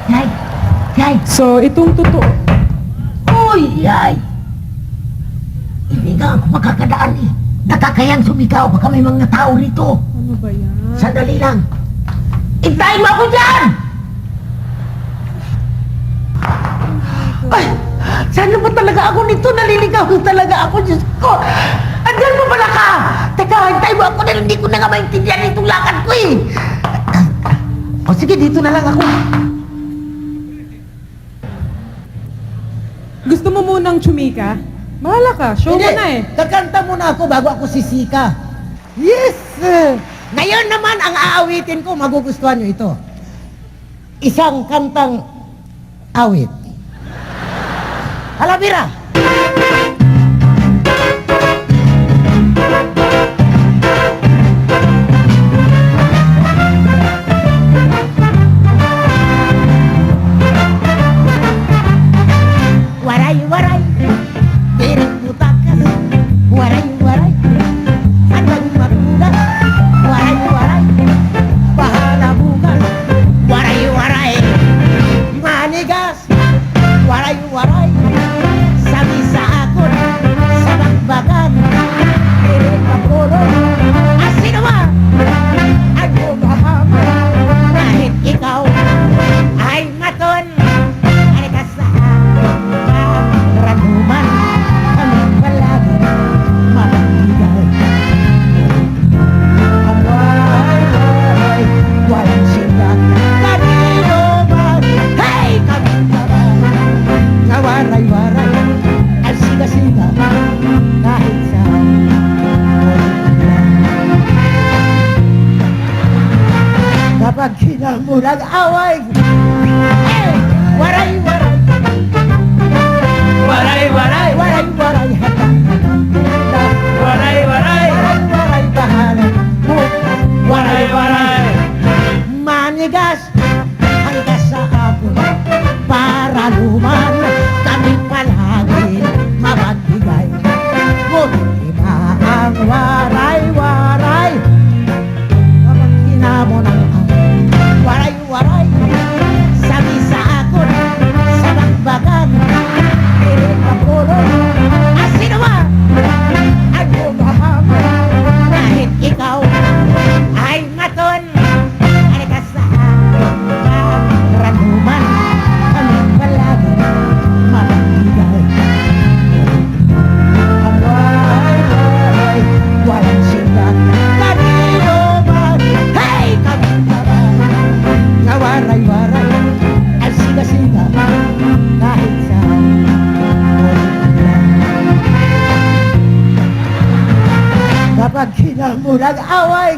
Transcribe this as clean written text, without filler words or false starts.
Yay! Yay! So, itong totoo. Uy! Yay! Hindi nga ako makakadaan eh. Nakakayang sumigaw. Baka may mga tao rito. Ano ba yan? Sandali lang. Intayin mo ako dyan! Ay! Saan na ba talaga ako nito? Naliligaw talaga ako. Diyos ko! Andyan mo pala ka! Teka, hintayin mo ako dahil hindi ko na nga maintindihan itong lakad ko eh. O sige, dito na lang ako. Gusto mo munang chumika? Bahala ka, show mo na eh. Kakanta muna ako bago ako sisika. Yes! Ngayon naman, ang aawitin ko, magugustuhan nyo ito. Isang kantang awit. Halabira! Waray, waray, piring butakas. Waray, waray, handang magugas. Waray, waray, bahala bukas. Waray, waray, manigas. Waray, waray, sabi sa akon, sa bagbagan. Piring kapulong, sino ba? Ako bahama, kahit ikaw ay maton. Halika sa akin, ranuman, kami palagi mabigay. Ang waray, walang sila, kanino man, hey! Kami naman, na waray-waray, ang siga-siga, kahit sa ulit lang. Kapag kinamulang away, hey! Waray-waray, Waray-waray, waray-waray, hata. waray-waray, Waray-waray, bahala mo. waray-waray. Manigas, hanggang sa ako, para luman, kami palagi mabagbigay. Ngunit iba ang waray-waray, kapag hinamo ng waray-waray, sabi sa akin, sa bagbagan, piring kapulong, sino ba? Ang bumahama, kahit ikaw ay maton. Halika sa akin, ranuman, kami palagi magbigay. Ang waray-waray, walang sila, kanino man, hey! Kami naman, na waray-waray, ang siga-siga, kahit sa ulit lang. Kapag kinamulang away,